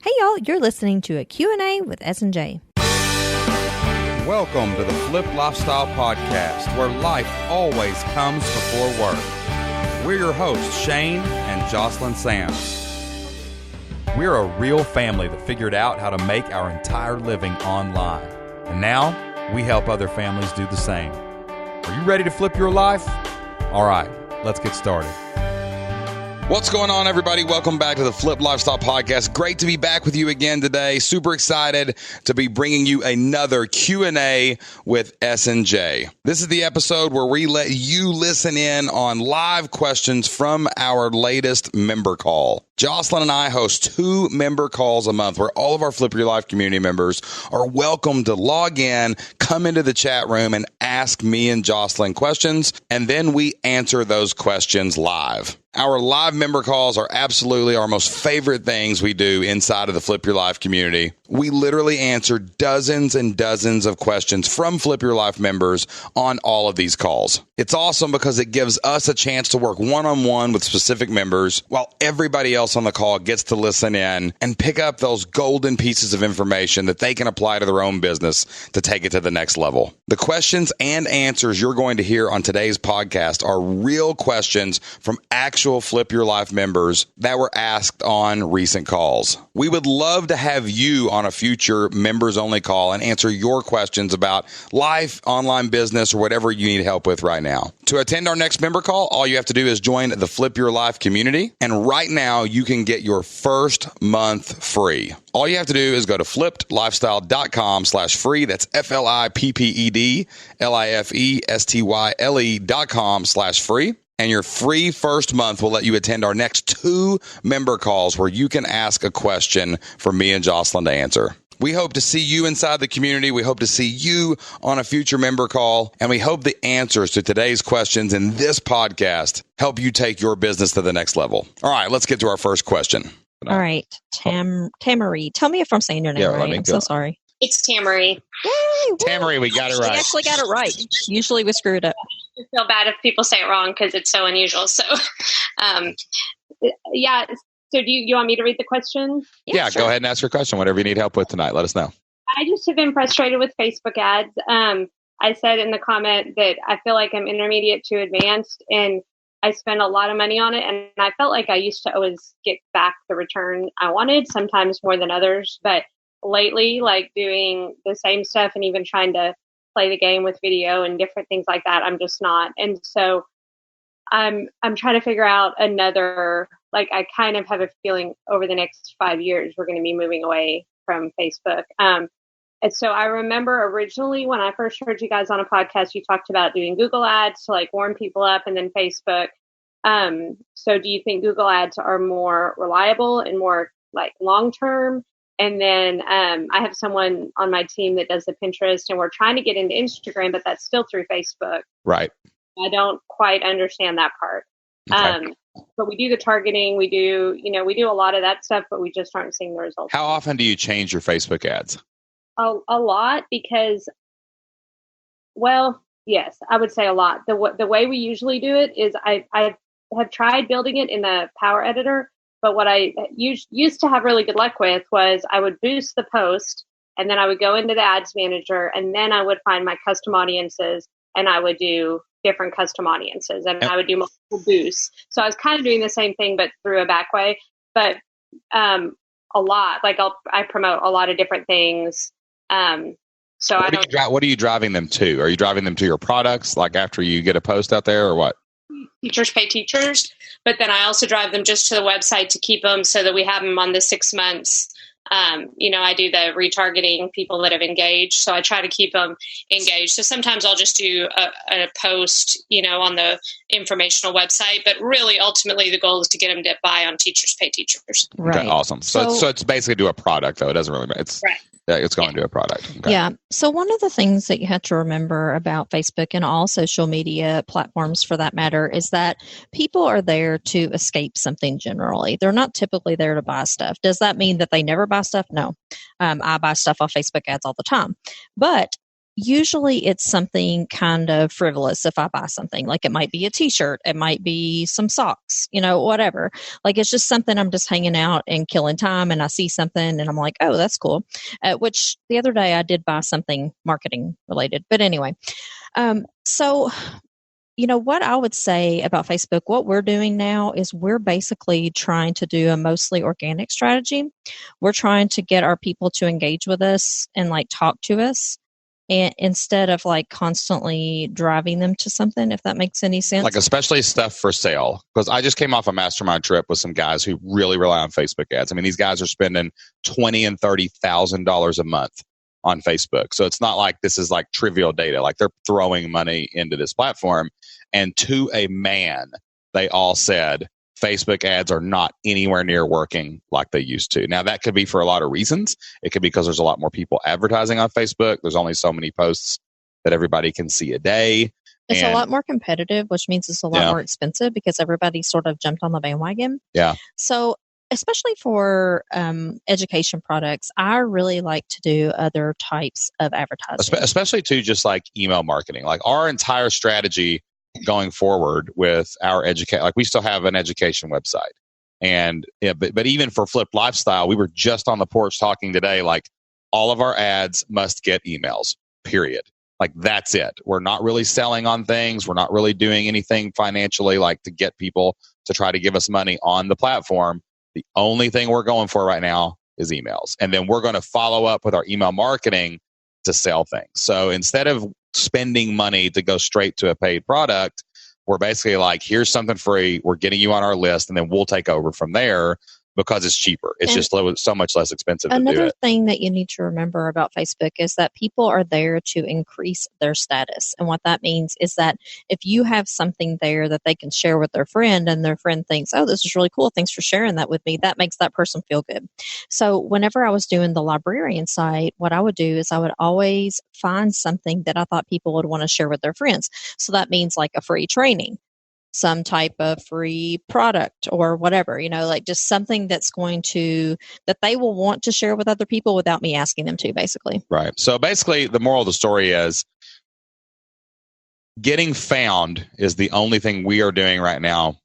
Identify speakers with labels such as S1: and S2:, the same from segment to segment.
S1: Hey y'all, you're listening to a Q&A with S&J.
S2: Welcome to the Flip Lifestyle Podcast, where life always comes before work. We're your hosts, Shane and Jocelyn Sams. We're a real family that figured out how to make our entire living online. And now, we help other families do the same. Are you ready to flip your life? All right, let's get started. What's going on, everybody? Welcome back to the Flip Lifestyle Podcast. Great to be back with you again today. Super excited to be bringing you another Q&A with S&J. This is the episode where we let you listen in on live questions from our latest member call. Jocelyn and I host 2 member calls a month where all of our Flip Your Life community members are welcome to log in, come into the chat room, and ask me and Jocelyn questions, and then we answer those questions live. Our live member calls are absolutely our most favorite things we do inside of the Flip Your Life community. We literally answer dozens and dozens of questions from Flip Your Life members on all of these calls. It's awesome because it gives us a chance to work one-on-one with specific members while everybody else on the call gets to listen in and pick up those golden pieces of information that they can apply to their own business to take it to the next level. The questions and answers you're going to hear on today's podcast are real questions from actual Flip Your Life members that were asked on recent calls. We would love to have you on a future members only call and answer your questions about life, online business, or whatever you need help with right now. To attend our next member call, all you have to do is join the Flip Your Life community. And right now you can get your first month free. All you have to do is go to flippedlifestyle.com/free. That's FLIPPEDLIFESTYLE.com/free. And your free first month will let you attend our next 2 member calls where you can ask a question for me and Jocelyn to answer. We hope to see you inside the community. We hope to see you on a future member call. And we hope the answers to today's questions in this podcast help you take your business to the next level. All right, let's get to our first question.
S1: All right, Tamari. Tell me if I'm saying your name right. I'm so sorry.
S3: It's Tamari.
S1: Yay,
S2: Tamari, we got it right.
S1: We actually got it right. Usually we screw it up.
S3: I feel bad if people say it wrong because it's so unusual. So, yeah. So do you want me to read the question?
S2: Yeah, sure. Go ahead and ask your question. Whatever you need help with tonight, let us know.
S3: I just have been frustrated with Facebook ads. I said in the comment that I feel like I'm intermediate to advanced and I spend a lot of money on it. And I felt like I used to always get back the return I wanted, sometimes more than others. But lately, like doing the same stuff and even trying to play the game with video and different things like that, I'm just not. And so I'm trying to figure out another, like I kind of have a feeling over the next 5 years, we're going to be moving away from Facebook. And so I remember originally when I first heard you guys on a podcast, you talked about doing Google ads to like warm people up and then Facebook. So do you think Google ads are more reliable and more like long-term? And then I have someone on my team that does the Pinterest and we're trying to get into Instagram, but that's still through Facebook.
S2: Right.
S3: I don't quite understand that part. Okay. But we do the targeting. We do a lot of that stuff, but we just aren't seeing the results.
S2: How often do you change your Facebook ads?
S3: A lot because, well, yes, I would say a lot. The way we usually do it is I have tried building it in the Power Editor. But what I used to have really good luck with was I would boost the post and then I would go into the ads manager and then I would find my custom audiences and I would do different custom audiences and I would do multiple boosts. So I was kind of doing the same thing, but through a back way, but a lot, like I promote a lot of different things. So
S2: what are you driving them to? Are you driving them to your products? Like after you get a post out there or what?
S3: Teachers Pay Teachers, but then I also drive them just to the website to keep them so that we have them on the 6 months. I do the retargeting people that have engaged, so I try to keep them engaged. So sometimes I'll just do a post, on the informational website, but really ultimately the goal is to get them to buy on Teachers Pay Teachers.
S2: Right. Okay, awesome. So it's basically do a product though. It doesn't really matter. It's right. Yeah, it's going to a product. Okay.
S1: Yeah. So one of the things that you have to remember about Facebook and all social media platforms for that matter is that people are there to escape something generally. They're not typically there to buy stuff. Does that mean that they never buy stuff? No. I buy stuff off Facebook ads all the time. But usually it's something kind of frivolous if I buy something. Like it might be a t-shirt, it might be some socks, whatever. Like it's just something I'm just hanging out and killing time, and I see something and I'm like, oh, that's cool. Which the other day I did buy something marketing related. But anyway, so what I would say about Facebook, what we're doing now is we're basically trying to do a mostly organic strategy. We're trying to get our people to engage with us and like talk to us, and instead of like constantly driving them to something, if that makes any sense.
S2: Like especially stuff for sale. Because I just came off a mastermind trip with some guys who really rely on Facebook ads. I mean, these guys are spending $20,000 and $30,000 a month on Facebook. So it's not like this is like trivial data. Like they're throwing money into this platform. And to a man, they all said Facebook ads are not anywhere near working like they used to. Now, that could be for a lot of reasons. It could be because there's a lot more people advertising on Facebook. There's only so many posts that everybody can see a day.
S1: It's a lot more competitive, which means it's a lot more expensive because everybody sort of jumped on the bandwagon.
S2: Yeah.
S1: So especially for education products, I really like to do other types of advertising.
S2: Especially too, just like email marketing. Like our entire strategy going forward with our like we still have an education website. And but even for Flipped Lifestyle, we were just on the porch talking today, like all of our ads must get emails, period. Like that's it. We're not really selling on things. We're not really doing anything financially like to get people to try to give us money on the platform. The only thing we're going for right now is emails. And then we're going to follow up with our email marketing to sell things. So instead of spending money to go straight to a paid product, we're basically like, here's something free. We're getting you on our list, and then we'll take over from there because it's cheaper. It's just so much less expensive to do it.
S1: Another thing that you need to remember about Facebook is that people are there to increase their status. And what that means is that if you have something there that they can share with their friend and their friend thinks, oh, this is really cool, thanks for sharing that with me, that makes that person feel good. So whenever I was doing the librarian site, what I would do is I would always find something that I thought people would want to share with their friends. So that means like a free training, some type of free product or whatever, like just something that they will want to share with other people without me asking them to, basically.
S2: Right. So basically the moral of the story is getting found is the only thing we are doing right now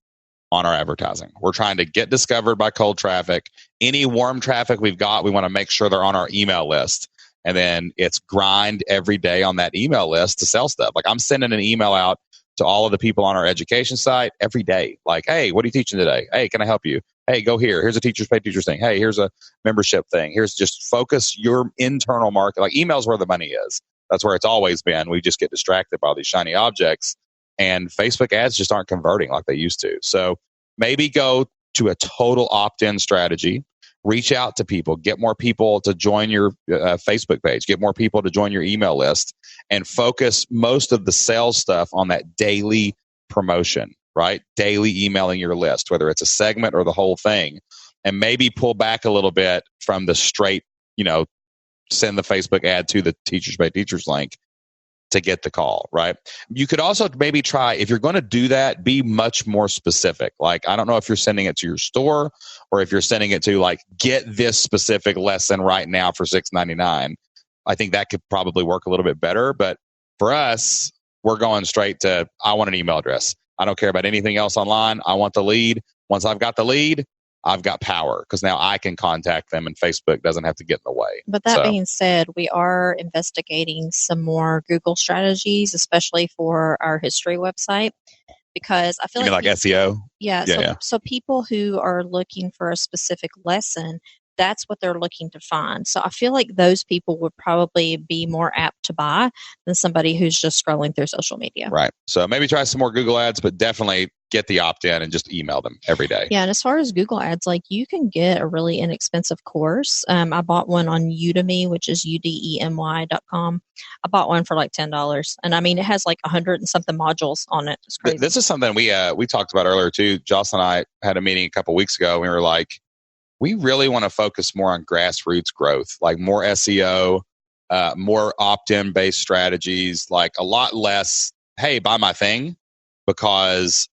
S2: on our advertising. We're trying to get discovered by cold traffic. Any warm traffic we've got, we want to make sure they're on our email list. And then it's grind every day on that email list to sell stuff. Like I'm sending an email out to all of the people on our education site every day. Like, hey, what are you teaching today? Hey, can I help you? Hey, go here. Here's a teachers pay teachers thing. Hey, here's a membership thing. Here's just focus your internal market. Like email's where the money is. That's where it's always been. We just get distracted by all these shiny objects, and Facebook ads just aren't converting like they used to. So maybe go to a total opt-in strategy. Reach out to people, get more people to join your Facebook page, get more people to join your email list, and focus most of the sales stuff on that daily promotion, right? Daily emailing your list, whether it's a segment or the whole thing, and maybe pull back a little bit from the straight, send the Facebook ad to the Teachers Pay Teachers link to get the call, right? You could also maybe try, if you're going to do that, be much more specific. Like, I don't know if you're sending it to your store or if you're sending it to like, get this specific lesson right now for $6.99. I think that could probably work a little bit better. But for us, we're going straight to, I want an email address. I don't care about anything else online. I want the lead. Once I've got the lead, I've got power because now I can contact them and Facebook doesn't have to get in the way.
S1: But that being said, we are investigating some more Google strategies, especially for our history website, because I feel
S2: like SEO?
S1: Yeah. So people who are looking for a specific lesson, that's what they're looking to find. So I feel like those people would probably be more apt to buy than somebody who's just scrolling through social media.
S2: Right. So maybe try some more Google ads, but definitely get the opt-in and just email them every day.
S1: Yeah. And as far as Google ads, like you can get a really inexpensive course. I bought one on Udemy, which is udemy.com. I bought one for like $10. And I mean, it has like 100 and something modules on it. It's crazy.
S2: This is something we talked about earlier too. Joss and I had a meeting a couple weeks ago. We were like, we really want to focus more on grassroots growth, like more SEO, more opt-in based strategies, like a lot less, hey, buy my thing, because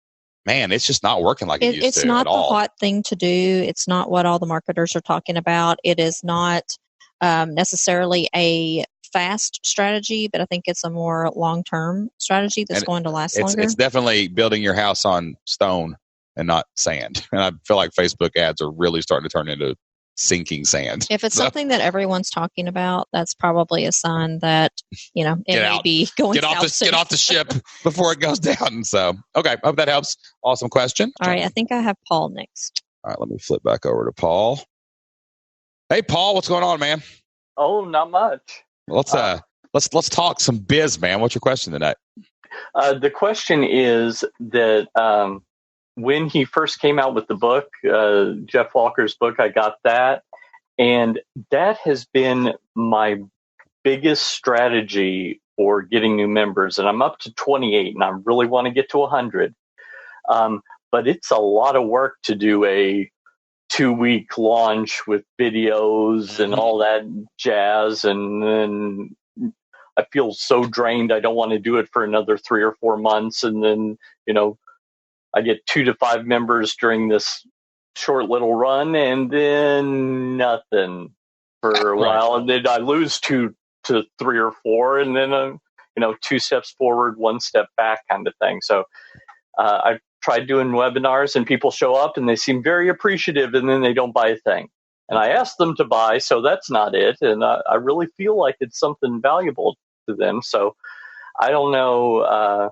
S2: man, it's just not working like it used to.
S1: It's not the hot thing to do. It's not what all the marketers are talking about. It is not necessarily a fast strategy, but I think it's a more long-term strategy that's going to last longer.
S2: It's definitely building your house on stone and not sand. And I feel like Facebook ads are really starting to turn into sinking sand.
S1: If it's something that everyone's talking about, that's probably a sign that, it may be going south soon.
S2: Get off the ship before it goes down. So, okay. Hope that helps. Awesome question.
S1: All right. I think I have Paul next.
S2: All right. Let me flip back over to Paul. Hey, Paul, what's going on, man?
S4: Oh, not much.
S2: Let's talk some biz, man. What's your question tonight?
S4: The question is that when he first came out with the book, Jeff Walker's book, I got that. And that has been my biggest strategy for getting new members. And I'm up to 28 and I really want to get to 100. But it's a lot of work to do a 2-week launch with videos and all that jazz. And then I feel so drained. I don't want to do it for another 3 or 4 months. And then, I get 2 to 5 members during this short little run and then nothing for a while. And then I lose 2 to 3 or 4 and then, 2 steps forward, 1 step back kind of thing. So I've tried doing webinars and people show up and they seem very appreciative and then they don't buy a thing. And I asked them to buy, so that's not it. And I really feel like it's something valuable to them. So I don't know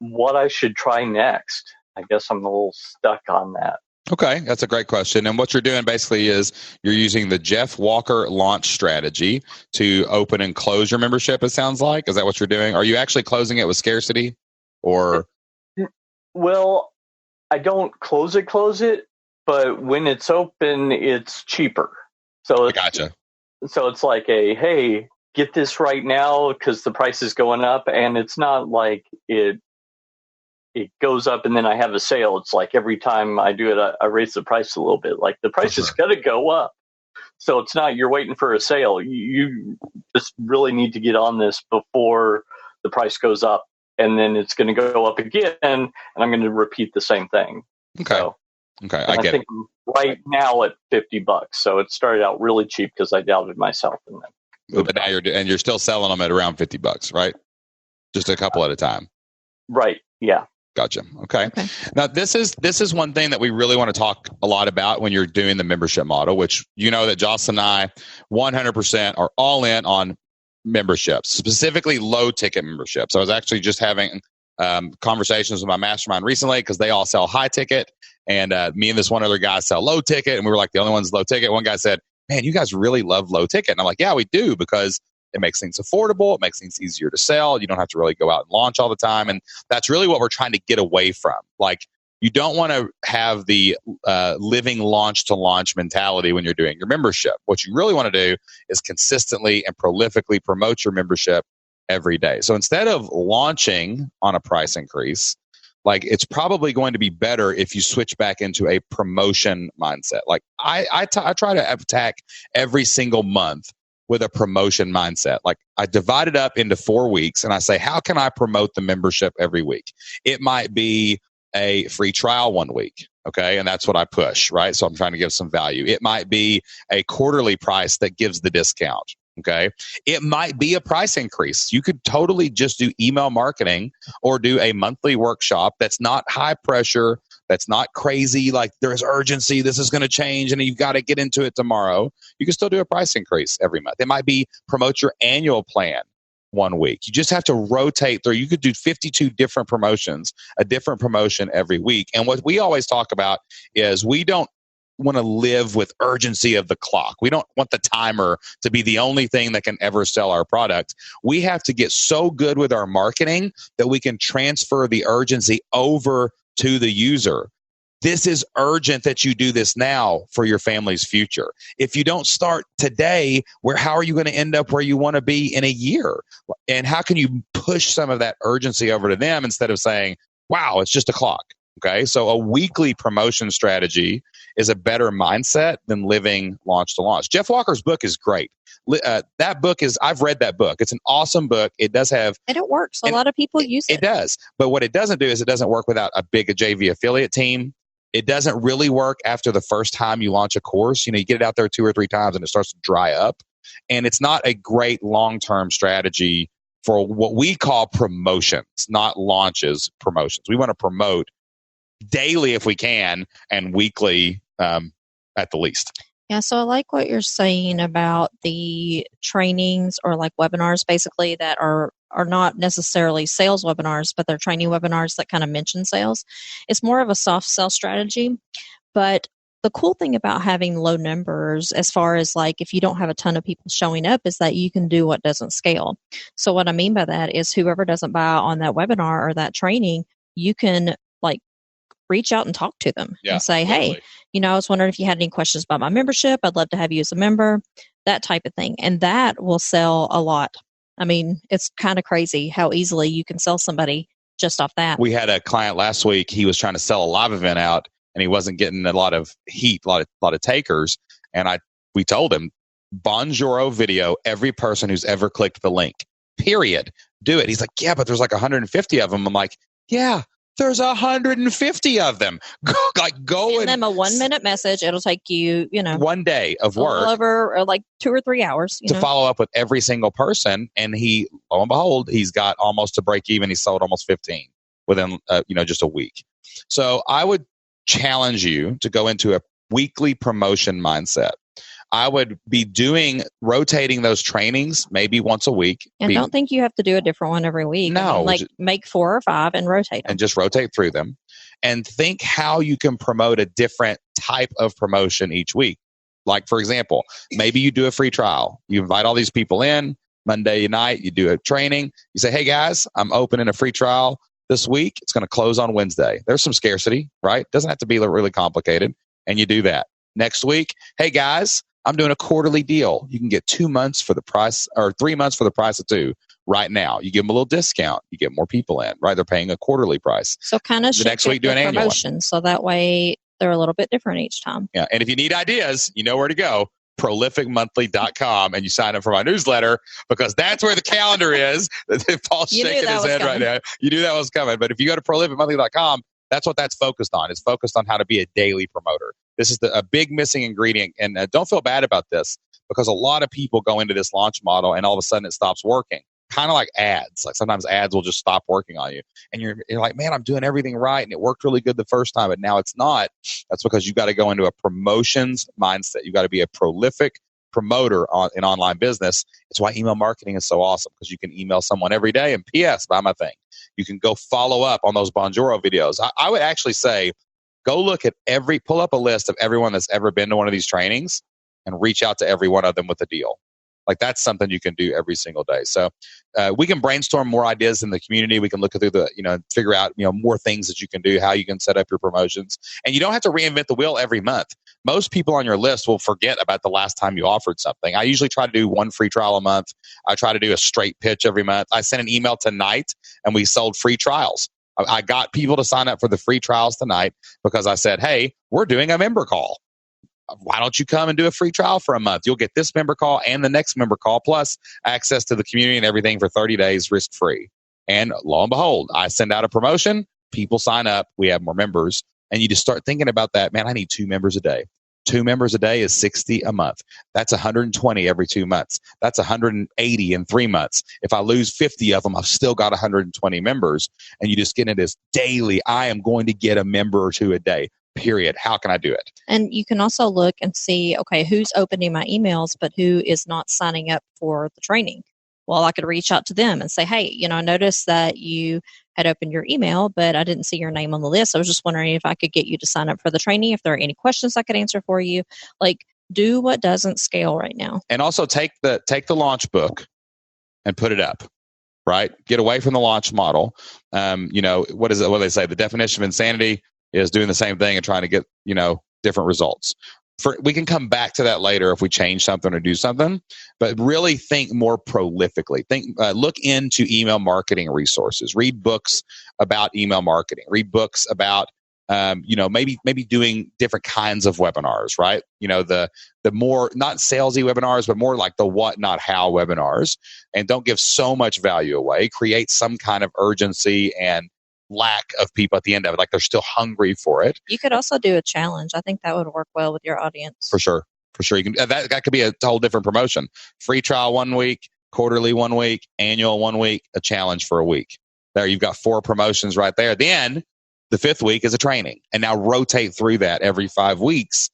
S4: what I should try next. I guess I'm a little stuck on that.
S2: Okay, that's a great question. And what you're doing basically is you're using the Jeff Walker launch strategy to open and close your membership, it sounds like. Is that what you're doing? Are you actually closing it with scarcity? Or?
S4: Well, I don't close it, but when it's open, it's cheaper. So
S2: I gotcha.
S4: So it's like hey, get this right now because the price is going up. And it's not like it goes up and then I have a sale. It's like every time I do it, I raise the price a little bit. Like the price is going to go up. So it's not you're waiting for a sale. You just really need to get on this before the price goes up. And then it's going to go up again. And I'm going to repeat the same thing.
S2: Okay.
S4: So,
S2: okay.
S4: I think right now at $50. So it started out really cheap because I doubted myself. And then
S2: but now you're still selling them at around $50, right? Just a couple at a time.
S4: Right. Yeah.
S2: Gotcha. Okay. Now this is one thing that we really want to talk a lot about when you're doing the membership model, which that Jocelyn and I 100% are all in on memberships, specifically low ticket memberships. I was actually just having conversations with my mastermind recently because they all sell high ticket, and me and this one other guy sell low ticket, and we were like the only ones low ticket. One guy said, "Man, you guys really love low ticket," and I'm like, "Yeah, we do because it makes things affordable. It makes things easier to sell. You don't have to really go out and launch all the time." And that's really what we're trying to get away from. Like, you don't want to have the living launch to launch mentality when you're doing your membership. What you really want to do is consistently and prolifically promote your membership every day. So instead of launching on a price increase, like, it's probably going to be better if you switch back into a promotion mindset. Like I try to attack every single month with a promotion mindset. Like, I divide it up into 4 weeks and I say, how can I promote the membership every week? It might be a free trial 1 week. Okay. And that's what I push, right? So I'm trying to give some value. It might be a quarterly price that gives the discount. Okay. It might be a price increase. You could totally just do email marketing or do a monthly workshop that's not high pressure, that's not crazy, like there's urgency, this is going to change and you've got to get into it tomorrow. You can still do a price increase every month. It might be promote your annual plan 1 week. You just have to rotate through. You could do 52 different promotions, a different promotion every week. And what we always talk about is we don't want to live with urgency of the clock. We don't want the timer to be the only thing that can ever sell our product. We have to get so good with our marketing that we can transfer the urgency over to the user. This is urgent that you do this now for your family's future. If you don't start today, how are you going to end up where you want to be in a year? And how can you push some of that urgency over to them instead of saying, wow, it's just a clock? Okay, so a weekly promotion strategy is a better mindset than living launch to launch. Jeff Walker's book is great. That book I've read that book. It's an awesome book. It does have...
S1: And it works. A lot of people use it.
S2: It does. But what it doesn't do is it doesn't work without a big JV affiliate team. It doesn't really work after the first time you launch a course. You get it out there 2 or 3 times and it starts to dry up. And it's not a great long-term strategy for what we call promotions, not launches, promotions. We want to promote daily if we can, and weekly at the least.
S1: Yeah, so I like what you're saying about the trainings or like webinars basically that are not necessarily sales webinars, but they're training webinars that kind of mention sales. It's more of a soft sell strategy. But the cool thing about having low numbers, as far as like if you don't have a ton of people showing up, is that you can do what doesn't scale. So what I mean by that is whoever doesn't buy on that webinar or that training, you can like reach out and talk to them and say,
S2: totally.
S1: Hey, I was wondering if you had any questions about my membership. I'd love to have you as a member, that type of thing. And that will sell a lot. I mean, it's kind of crazy how easily you can sell somebody just off that.
S2: We had a client last week. He was trying to sell a live event out, and he wasn't getting a lot of heat, a lot of takers. And we told him, Bonjoro video, every person who's ever clicked the link, period. Do it. He's like, yeah, but there's like 150 of them. I'm like, yeah, there's 150 of them. Go
S1: Send them a 1-minute message. It'll take you,
S2: 1 day of work
S1: over like 2 or 3 hours
S2: to follow up with every single person. And lo and behold, he's got almost to break even. He sold almost 15 within, just a week. So I would challenge you to go into a weekly promotion mindset. I would be rotating those trainings maybe once a week.
S1: And don't think you have to do a different one every week.
S2: No.
S1: Make 4 or 5 and rotate them.
S2: And just rotate through them. And think how you can promote a different type of promotion each week. Like, for example, maybe you do a free trial. You invite all these people in. Monday night, you do a training. You say, hey, guys, I'm opening a free trial this week. It's going to close on Wednesday. There's some scarcity, right? Doesn't have to be really complicated. And you do that. Next week, hey, guys, I'm doing a quarterly deal. You can get 2 months for the price, or 3 months for the price of 2 right now. You give them a little discount. You get more people in, right? They're paying a quarterly price.
S1: So kind of
S2: the next week do an annual one.
S1: So that way they're a little bit different each time.
S2: Yeah. And if you need ideas, you know where to go. prolificmonthly.com, and you sign up for my newsletter, because that's where the calendar is. Paul's shaking his head right now. You knew that was coming. But if you go to prolificmonthly.com, that's what that's focused on. It's focused on how to be a daily promoter. This is a big missing ingredient. And don't feel bad about this, because a lot of people go into this launch model and all of a sudden it stops working. Kind of like ads. Like sometimes ads will just stop working on you. And you're like, man, I'm doing everything right. And it worked really good the first time, but now it's not. That's because you've got to go into a promotions mindset. You've got to be a prolific promoter in online business. It's why email marketing is so awesome, because you can email someone every day and P.S. buy my thing. You can go follow up on those Bonjoro videos. I would actually say, go look at pull up a list of everyone that's ever been to one of these trainings and reach out to every one of them with a deal. Like that's something you can do every single day. So we can brainstorm more ideas in the community. We can look through figure out, more things that you can do, how you can set up your promotions. And you don't have to reinvent the wheel every month. Most people on your list will forget about the last time you offered something. I usually try to do 1 free trial a month. I try to do a straight pitch every month. I sent an email tonight and we sold free trials. I got people to sign up for the free trials tonight because I said, hey, we're doing a member call. Why don't you come and do a free trial for a month? You'll get this member call and the next member call, plus access to the community and everything for 30 days risk-free. And lo and behold, I send out a promotion. People sign up. We have more members. And you just start thinking about that. Man, I need 2 members a day. 2 members a day is 60 a month. That's 120 every 2 months. That's 180 in 3 months. If I lose 50 of them, I've still got 120 members. And you just get into this daily, I am going to get a member or 2 a day. Period. How can I do it?
S1: And you can also look and see, okay, who's opening my emails, but who is not signing up for the training? Well, I could reach out to them and say, hey, I noticed that you had opened your email, but I didn't see your name on the list. I was just wondering if I could get you to sign up for the training. If there are any questions I could answer for you, like do what doesn't scale right now.
S2: And also take the launch book and put it up. Right? Get away from the launch model. What is it? What do they say? The definition of insanity is doing the same thing and trying to get, different results. We can come back to that later if we change something or do something, but really think more prolifically. Look into email marketing resources. Read books about email marketing. Read books about, maybe doing different kinds of webinars, right? The more, not salesy webinars, but more like the what, not how webinars. And don't give so much value away. Create some kind of urgency and lack of people at the end of it, like they're still hungry for it.
S1: You could also do a challenge. I think that would work well with your audience.
S2: For sure. For sure. You can that could be a whole different promotion. Free trial 1 week, quarterly 1 week, annual 1 week, a challenge for a week. There, you've got 4 promotions right there. Then the 5th week is a training. And now rotate through that every 5 weeks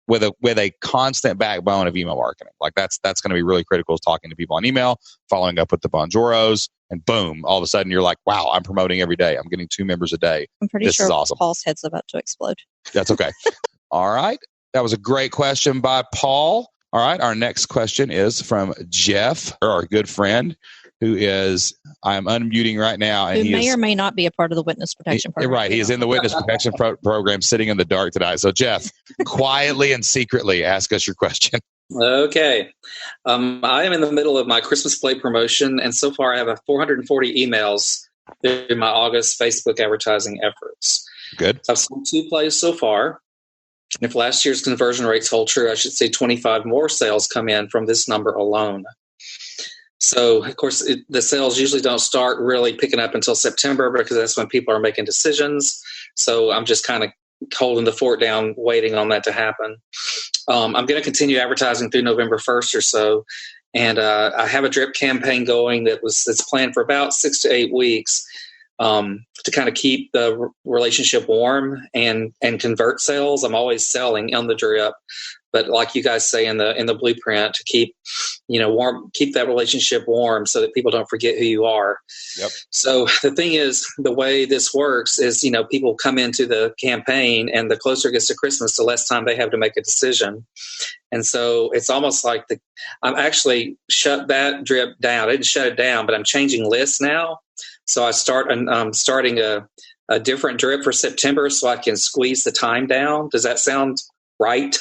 S2: with a constant backbone of email marketing. Like that's going to be really critical, is talking to people on email, following up with the Bonjoros, and boom, all of a sudden you're like, wow, I'm promoting every day. I'm getting 2 members a day.
S1: I'm pretty sure awesome. Paul's head's about to explode. That's
S2: okay. All right. That was a great question by Paul. All right. Our next question is from Jeff, our good friend, who is, I'm unmuting right now. And
S1: who may or may not be a part of the witness protection program.
S2: Right. He is in the witness protection program, sitting in the dark tonight. So, Jeff, quietly and secretly ask us your question.
S5: Okay. I am in the middle of my Christmas play promotion, and so far I have 440 emails through my August Facebook advertising efforts.
S2: Good.
S5: I've sold 2 plays so far. If last year's conversion rates hold true, I should see 25 more sales come in from this number alone. So, of course, the sales usually don't start really picking up until September, because that's when people are making decisions. So I'm just kind of holding the fort down, waiting on that to happen. I'm going to continue advertising through November 1st or so. And I have a drip campaign going that's planned for about 6 to 8 weeks to kind of keep the relationship warm and convert sales. I'm always selling on the drip, but like you guys say in the blueprint, to keep warm, keep that relationship warm so that people don't forget who you are.
S2: Yep.
S5: So the thing is, the way this works is, people come into the campaign, and the closer it gets to Christmas, the less time they have to make a decision. And so it's almost like I'm actually shut that drip down. I didn't shut it down, but I'm changing lists now. So I'm starting a different drip for September so I can squeeze the time down. Does that sound right?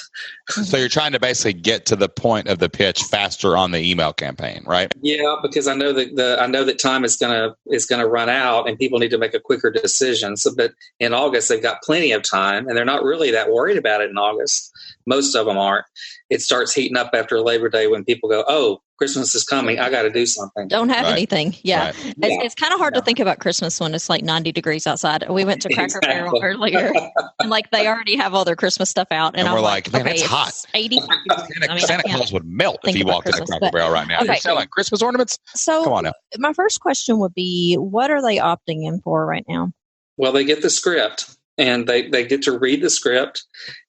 S2: So you're trying to basically get to the point of the pitch faster on the email campaign, right?
S5: Yeah, because I know that time is gonna run out, and people need to make a quicker decision. So, but in August they've got plenty of time, and they're not really that worried about it in August. Most of them aren't. It starts heating up after Labor Day when people go, "Oh, Christmas is coming. I got to do something."
S1: Don't have anything. Yeah.
S2: Right.
S1: It's kind of hard to think about Christmas when it's like 90 degrees outside. We went to Cracker Barrel earlier, and like they already have all their Christmas stuff out. And
S2: we're
S1: I'm
S2: like, man, it's hot.
S1: 80.
S2: Santa Claus would melt if he walked into Cracker Barrel right now.
S1: Okay.
S2: You're selling Christmas ornaments?
S1: So
S2: come on now.
S1: My first question would be, what are they opting in for right now?
S5: Well, they get the script, and they get to read the script.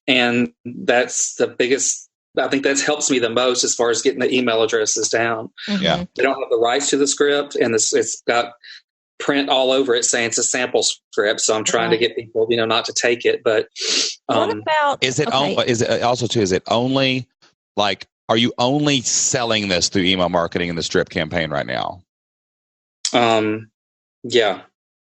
S5: And that's the biggest, I think that helps me the most as far as getting the email addresses down.
S1: Mm-hmm.
S2: Yeah.
S5: They don't have the rights to the script, and it's got print all over it saying it's a sample script. So I'm trying to get people, not to take it. But
S1: what about,
S2: is it only like, are you only selling this through email marketing in the drip campaign right now?
S5: Yeah.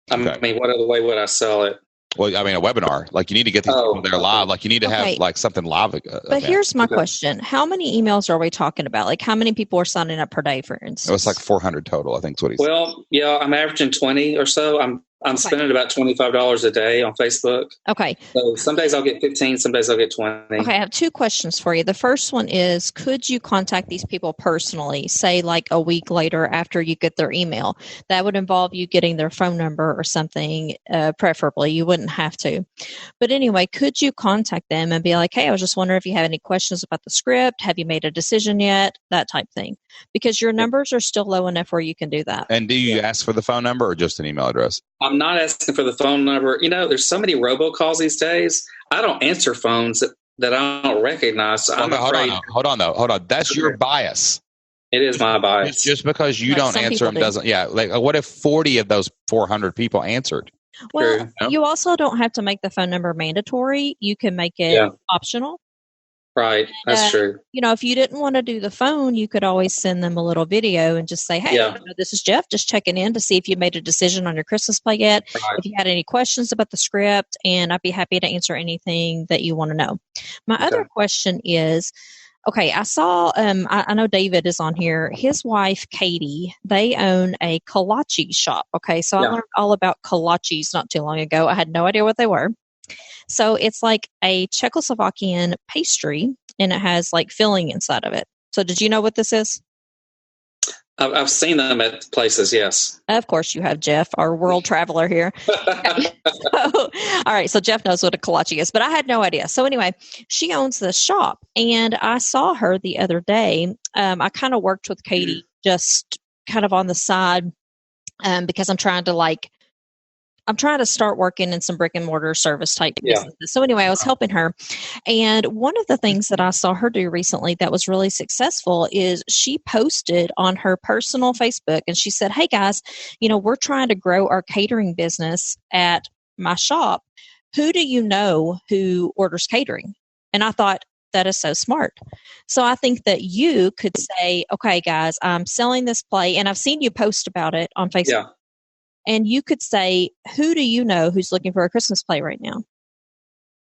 S5: I mean, what other way would I sell it?
S2: Well, I mean, a webinar. Like, you need to get these people there live. Like, you need to have like something live.
S1: But here's my question: how many emails are we talking about? Like, how many people are signing up per day, for instance?
S2: It was like 400 total, I think is what he said.
S5: Well, yeah, I'm averaging 20 or so. I'm spending about $25 a day on Facebook.
S1: Okay.
S5: So some days I'll get 15, some days I'll get 20.
S1: Okay, I have 2 questions for you. The first one is, could you contact these people personally, say like a week later after you get their email? That would involve you getting their phone number or something, preferably. You wouldn't have to. But anyway, could you contact them and be like, hey, I was just wondering if you have any questions about the script. Have you made a decision yet? That type thing. Because your numbers are still low enough where you can do that.
S2: And do you ask for the phone number or just an email address?
S5: I'm not asking for the phone number. There's so many robocalls these days. I don't answer phones that I don't recognize. So
S2: Hold on. That's your bias.
S5: It is my bias.
S2: Just because you don't answer them doesn't. Yeah. Like, what if 40 of those 400 people answered?
S1: Well, you also don't have to make the phone number mandatory. You can make it optional.
S5: Right. That's true.
S1: If you didn't want to do the phone, you could always send them a little video and just say, hey, this is Jeff, just checking in to see if you made a decision on your Christmas play yet. Right. If you had any questions about the script, and I'd be happy to answer anything that you want to know. My other question is, okay, I saw, I know David is on here. His wife, Katie, they own a kolache shop. Okay, so I learned all about kolaches not too long ago. I had no idea what they were. So it's like a Czechoslovakian pastry, and it has like filling inside of it. So did you know what this is?
S5: I've seen them at places, yes.
S1: Of course, you have Jeff, our world traveler here. All right, so Jeff knows what a kolache is, but I had no idea. So anyway, she owns this shop, and I saw her the other day. I kind of worked with Katie just kind of on the side because I'm trying to start working in some brick and mortar service type businesses. So anyway, I was helping her. And one of the things that I saw her do recently that was really successful is she posted on her personal Facebook and she said, "Hey guys, we're trying to grow our catering business at my shop. Who do you know who orders catering?" And I thought, that is so smart. So I think that you could say, "Okay guys, I'm selling this play," and I've seen you post about it on Facebook. Yeah. And you could say, "Who do you know who's looking for a Christmas play right now?"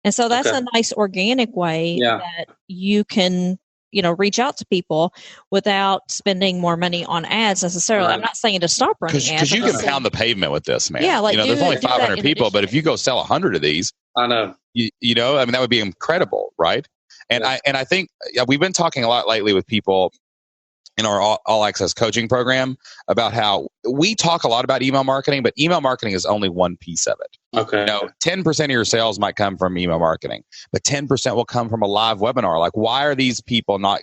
S1: And so that's a nice organic way that you can, reach out to people without spending more money on ads necessarily. Right. I'm not saying to stop running ads.
S2: Because you can pound the pavement with this, man.
S1: Yeah,
S2: there's only 500 people, but if you go sell 100 of these,
S5: I know.
S2: That would be incredible, right? And I think we've been talking a lot lately with people in our all access coaching program about how we talk a lot about email marketing, but email marketing is only one piece of it.
S5: Okay.
S2: 10% of your sales might come from email marketing, but 10% will come from a live webinar. Like, why are these people not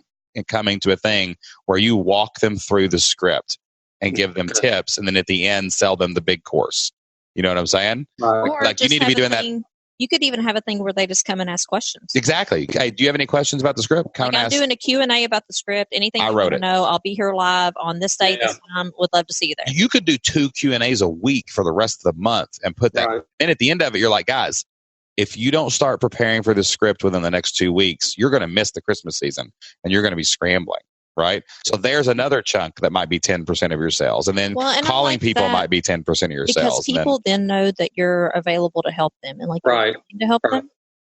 S2: coming to a thing where you walk them through the script and give them tips, and then at the end sell them the big course? You know what I'm saying?
S1: Like you need to be doing that. You could even have a thing where they just come and ask questions.
S2: Exactly. Hey, do you have any questions about the script?
S1: I'm doing a Q&A about the script. Anything you want to know, I'll be here live on this date. This time. Would love to see you there.
S2: You could do 2 Q&As a week for the rest of the month and put that. Right. And at the end of it, you're like, guys, if you don't start preparing for the script within the next 2 weeks, you're going to miss the Christmas season and you're going to be scrambling. Right. So there's another chunk that might be 10% of your sales. And then calling people might be 10% of your sales.
S1: Because people then know that you're available to help them and to help them.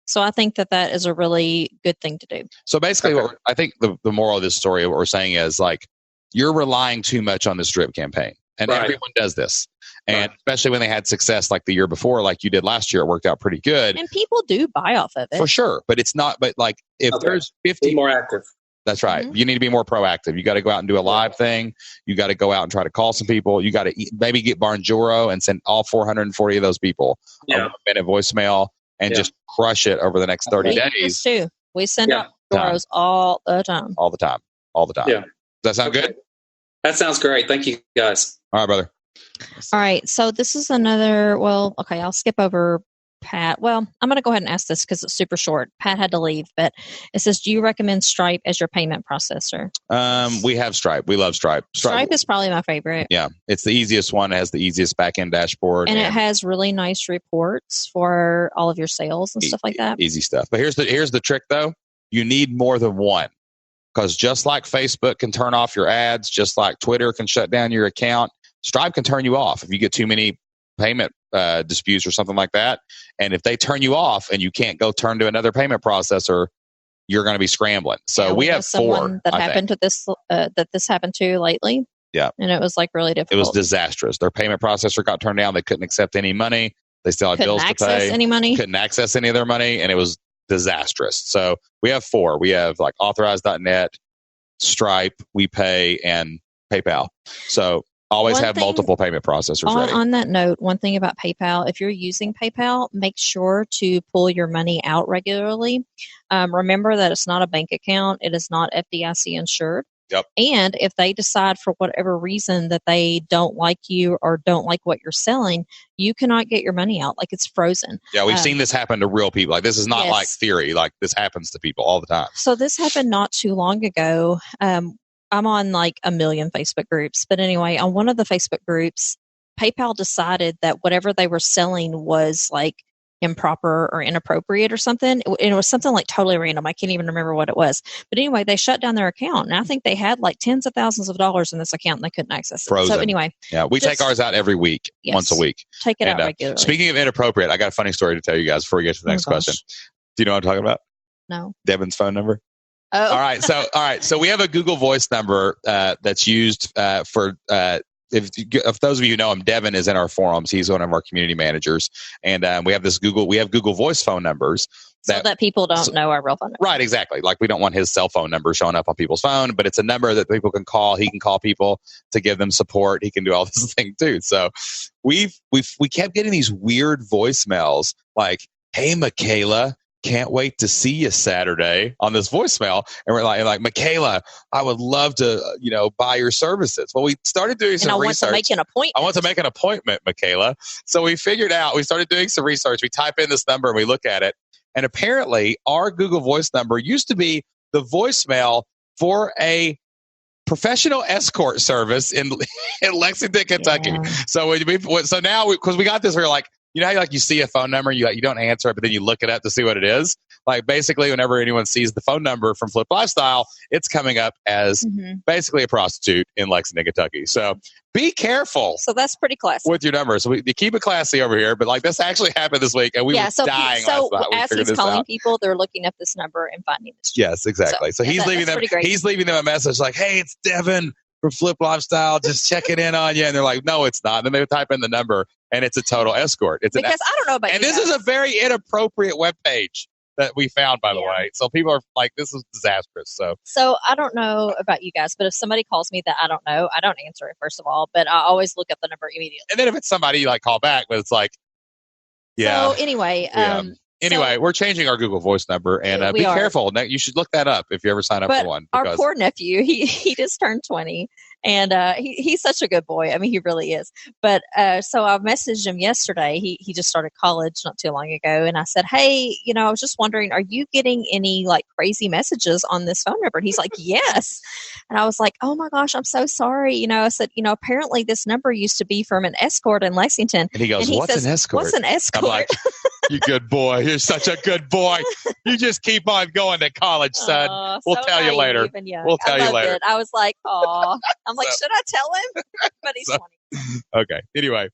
S1: So I think that is a really good thing to do.
S2: So basically, I think the moral of this story, what we're saying is you're relying too much on this drip campaign. And everyone does this. And especially when they had success like the year before, like you did last year, it worked out pretty good.
S1: And people do buy off of it.
S2: For sure. But it's not, if there's 50
S5: be more active.
S2: That's right. Mm-hmm. You need to be more proactive. You got to go out and do a live thing. You got to go out and try to call some people. You got to maybe get Barnjuro and send all 440 of those people a 1-minute voicemail and just crush it over the next 30 days.
S1: Too. We send out Juros all the time.
S2: All the time. Yeah. Does that sound good?
S5: That sounds great. Thank you, guys.
S2: All right, brother.
S1: All right. So this is another, I'll skip over Pat. Well, I'm going to go ahead and ask this because it's super short. Pat had to leave, but it says, do you recommend Stripe as your payment processor?
S2: We have Stripe. We love Stripe.
S1: Stripe is probably my favorite.
S2: Yeah. It's the easiest one. It has the easiest back-end dashboard.
S1: And it has really nice reports for all of your sales and stuff like that.
S2: Easy stuff. But here's the trick, though. You need more than one. Because just like Facebook can turn off your ads, just like Twitter can shut down your account, Stripe can turn you off if you get too many payment disputes or something like that. And if they turn you off and you can't go turn to another payment processor, you're going to be scrambling. So we have 4
S1: that happened to this this happened to lately.
S2: Yeah.
S1: And it was really difficult.
S2: It was disastrous. Their payment processor got turned down. They couldn't accept any money. They still had bills to pay. Couldn't access any of their money. And it was disastrous. So we have 4. We have Authorize.net, Stripe, WePay, and PayPal. So always have multiple payment processors ready.
S1: On that note, one thing about PayPal, if you're using PayPal, make sure to pull your money out regularly. Remember that it's not a bank account. It is not FDIC insured.
S2: Yep.
S1: And if they decide for whatever reason that they don't like you or don't like what you're selling, you cannot get your money out. It's frozen.
S2: Yeah, we've seen this happen to real people. This is not like theory. This happens to people all the time.
S1: So this happened not too long ago. I'm on a million Facebook groups. But anyway, on one of the Facebook groups, PayPal decided that whatever they were selling was improper or inappropriate or something. It was something totally random. I can't even remember what it was. But anyway, they shut down their account. And I think they had tens of thousands of dollars in this account and they couldn't access it.
S2: Frozen.
S1: So anyway.
S2: Yeah, we take ours out every week, once a week.
S1: Take it out regularly.
S2: Speaking of inappropriate, I got a funny story to tell you guys before we get to the next question. Do you know what I'm talking about?
S1: No.
S2: Devin's phone number?
S1: Oh.
S2: All right. So we have a Google Voice number that's used for if those of you who know him, Devin is in our forums. He's one of our community managers, and we have Google Voice phone numbers.
S1: So that people don't know our real phone number.
S2: Right, exactly. Like we don't want his cell phone number showing up on people's phone, but it's a number that people can call. He can call people to give them support. He can do all this thing too. So we kept getting these weird voicemails like, "Hey, Michaela, can't wait to see you Saturday," on this voicemail. And we're like, "Michaela, I would love to, buy your services." Well, we started doing some research.
S1: I want to make an appointment,
S2: Michaela. So we started doing some research. We type in this number and we look at it. And apparently our Google Voice number used to be the voicemail for a professional escort service in Lexington, Kentucky.
S1: Yeah.
S2: So now because we got this, we were like, how you see a phone number, you don't answer it, but then you look it up to see what it is. Like basically, whenever anyone sees the phone number from Flip Lifestyle, it's coming up as basically a prostitute in Lexington, Kentucky. So be careful.
S1: So that's pretty classy
S2: with your numbers. So you keep it classy over here, but this actually happened this week, and we were dying last night.
S1: As he's calling people, they're looking up this number and finding this.
S2: Yes, exactly. So he's leaving them. He's leaving them a message like, "Hey, it's Devin from Flip Lifestyle, just checking in on you." And they're like, "No, it's not." And then they type in the number, and it's a total escort. I
S1: don't know about.
S2: And this is a very inappropriate webpage that we found, by the way. So people are like, "This is disastrous."
S1: So I don't know about you guys, but if somebody calls me that I don't know, I don't answer it first of all. But I always look up the number immediately.
S2: And then if it's somebody call back, but it's like, yeah.
S1: So anyway,
S2: Anyway, we're changing our Google Voice number, and be careful. You should look that up if you ever sign up for one.
S1: Our poor nephew, he just turned 20, and he's such a good boy. I mean, he really is. But so I messaged him yesterday. He just started college not too long ago, and I said, "Hey, I was just wondering, are you getting any crazy messages on this phone number?" And he's like, "Yes." And I was like, "Oh my gosh, I'm so sorry." I said, apparently this number used to be from an escort in Lexington.
S2: And he goes, "What's an escort?"
S1: "What's an escort?"
S2: I'm like, "You good boy. You're such a good boy. You just keep on going to college, son. We'll tell you later. We'll tell you later."
S1: I was like, "Oh." I'm like, should I tell him? But he's 20.
S2: Okay. Anyway,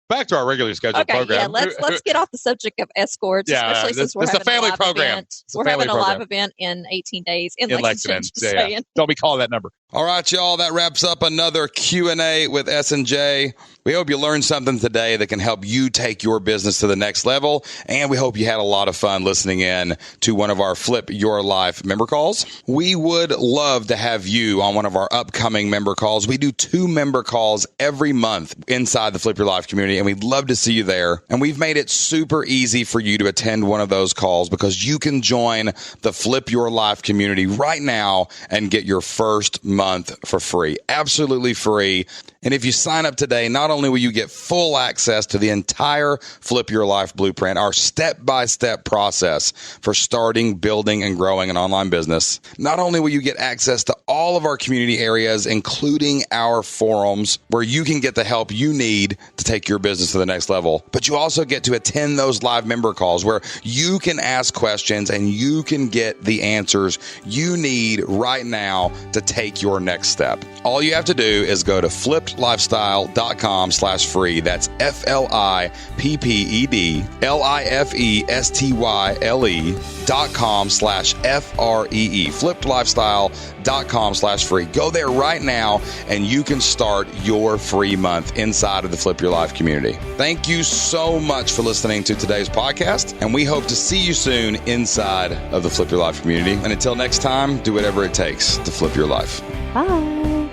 S2: back to our regularly scheduled program.
S1: Yeah, let's get off the subject of escorts, especially since we're having a family program. We're having a live event in 18 days in Lexington.
S2: Yeah. Don't be calling that number. All right, y'all. That wraps up another Q&A with S&J. We hope you learned something today that can help you take your business to the next level. And we hope you had a lot of fun listening in to one of our Flip Your Life member calls. We would love to have you on one of our upcoming member calls. We do 2 member calls every month inside the Flip Your Life community, and we'd love to see you there. And we've made it super easy for you to attend one of those calls because you can join the Flip Your Life community right now and get your first month for free. Absolutely free. And if you sign up today, not only will you get full access to the entire Flip Your Life Blueprint, our step-by-step process for starting, building, and growing an online business, not only will you get access to all of our community areas, including our forums, where you can get the help you need to take your business to the next level, but you also get to attend those live member calls where you can ask questions and you can get the answers you need right now to take your next step. All you have to do is go to flippedlifestyle.com/free. That's FLIPPEDLIFESTYLE.com/FREE. flippedlifestyle.com/free. Go there right now and you can start your free month inside of the Flip Your Life community. Thank you so much for listening to today's podcast, and we hope to see you soon inside of the Flip Your Life community. And until next time, do whatever it takes to flip your life.
S1: Bye.